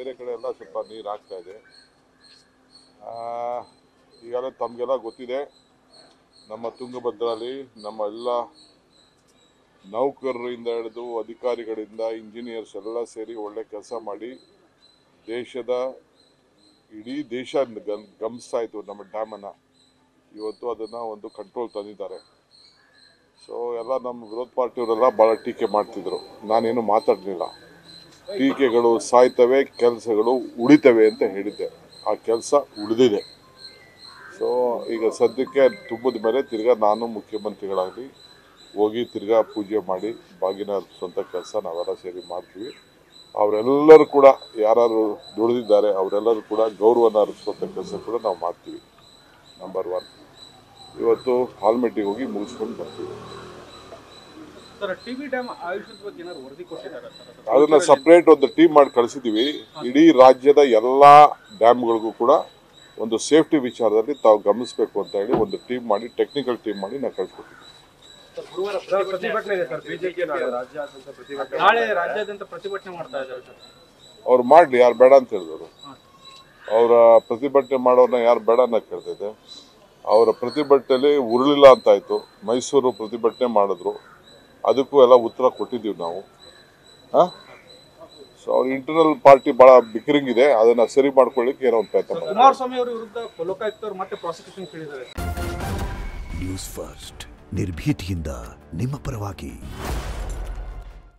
ಬೇರೆ ಕಡೆ ಎಲ್ಲ ಸ್ವಲ್ಪ ನೀರು ಆಗ್ತಾ ಇದೆ. ಈಗಾಗಲೇ ತಮಗೆಲ್ಲ ಗೊತ್ತಿದೆ, ನಮ್ಮ ತುಂಗಭದ್ರಲ್ಲಿ ನಮ್ಮ ಎಲ್ಲ ನೌಕರರಿಂದ ಹಿಡಿದು ಅಧಿಕಾರಿಗಳಿಂದ ಇಂಜಿನಿಯರ್ಸ್ ಎಲ್ಲ ಸೇರಿ ಒಳ್ಳೆ ಕೆಲಸ ಮಾಡಿ ಇಡೀ ದೇಶ ಗಮನಿಸ್ತಾ ಇತ್ತು ನಮ್ಮ ಡ್ಯಾಮನ್ನು. ಇವತ್ತು ಅದನ್ನು ಒಂದು ಕಂಟ್ರೋಲ್ ತಂದಿದ್ದಾರೆ. ಸೊ ಎಲ್ಲ ನಮ್ಮ ವಿರೋಧ ಪಾರ್ಟಿಯವರೆಲ್ಲ ಭಾಳ ಟೀಕೆ ಮಾಡ್ತಿದ್ರು. ನಾನೇನು ಮಾತಾಡಲಿಲ್ಲ. ಟೀಕೆಗಳು ಸಾಯ್ತವೆ, ಕೆಲಸಗಳು ಉಳಿತವೆ ಅಂತ ಹೇಳಿದ್ದೆ. ಆ ಕೆಲಸ ಉಳಿದಿದೆ. ಸೊ ಈಗ ಸದ್ಯಕ್ಕೆ ತುಂಬಿದ ಮೇಲೆ ತಿರ್ಗಾ ನಾನು ಮುಖ್ಯಮಂತ್ರಿಗಳಾಗಲಿ ಹೋಗಿ ತಿರ್ಗಾ ಪೂಜೆ ಮಾಡಿ ಬಾಗಿನ ಅರ್ಪಿಸುವಂಥ ಕೆಲಸ ನಾವೆಲ್ಲ ಸೇರಿ ಮಾಡ್ತೀವಿ. ಅವರೆಲ್ಲರೂ ಕೂಡ ಯಾರು ದುಡಿದಿದ್ದಾರೆ ಅವರೆಲ್ಲರೂ ಕೂಡ ಗೌರವನ ಅರ್ಪಿಸುವಂಥ ಕೆಲಸ ಕೂಡ ನಾವು ಮಾಡ್ತೀವಿ. ನಂಬರ್ 1 ಇವತ್ತು ಆಲ್ಮೆಟ್ಟಿಗೆ ಹೋಗಿ ಮುಗಿಸ್ಕೊಂಡು ಬರ್ತೀವಿ. ಅದನ್ನ ಸಪ್ರೇಟ್ ಒಂದು ಟೀಮ್ ಮಾಡಿ ಕಳಿಸಿದ್ದೀವಿ. ಇಡೀ ರಾಜ್ಯದ ಎಲ್ಲ ಡ್ಯಾಮ್ಗಳಿಗೂ ಕೂಡ ಒಂದು ಸೇಫ್ಟಿ ವಿಚಾರದಲ್ಲಿ ತಾವು ಗಮನಿಸಬೇಕು ಅಂತ ಹೇಳಿ ಒಂದು ಟೀಮ್ ಮಾಡಿ, ಟೆಕ್ನಿಕಲ್ ಟೀಮ್ ಮಾಡಿ ನಾವು ಕಳಿಸ್ಕೊಟ್ಟಿದ್ದೀವಿ. ಅವ್ರು ಮಾಡಲಿ, ಯಾರು ಬೇಡ ಅಂತ ಹೇಳಿದವರು. ಅವರ ಪ್ರತಿಭಟನೆ ಮಾಡೋರನ್ನ ಯಾರು ಬೇಡ ಅನ್ನೋಕೆ ಕೇಳ್ತಿದ್ದೆ. ಅವರ ಪ್ರತಿಭಟನೆಯಲ್ಲಿ ಉರುಳಿಲ್ಲ ಅಂತಾಯ್ತು. ಮೈಸೂರು ಪ್ರತಿಭಟನೆ ಮಾಡಿದ್ರು, ಅದಕ್ಕೂ ಎಲ್ಲ ಉತ್ತರ ಕೊಟ್ಟಿದ್ದೀವಿ ನಾವು. ಸೊ ಅವ್ರ ಇಂಟರ್ನಲ್ ಪಾರ್ಟಿ ಬಹಳ ಬಿಕರಿಂಗ್ ಇದೆ, ಅದನ್ನ ಸರಿ ಮಾಡ್ಕೊಳ್ಳಿಕ್ಕೆ ಏನೋ ಒಂದು ಪ್ರಯತ್ನ ಮಾಡಿ. ಕುಮಾರಸ್ವಾಮಿ ಅವರ ವಿರುದ್ಧ ಲೋಕಾಯುಕ್ತರು ಮತ್ತೆ ಪ್ರಾಸಿಕ್ಯೂಷನ್ ಕೇಳಿದ್ದಾರೆ. ನ್ಯೂಸ್ ಫಸ್ಟ್ ನಿರ್ಭೀತಿಯಿಂದ ನಿಮ್ಮ ಪರವಾಗಿ.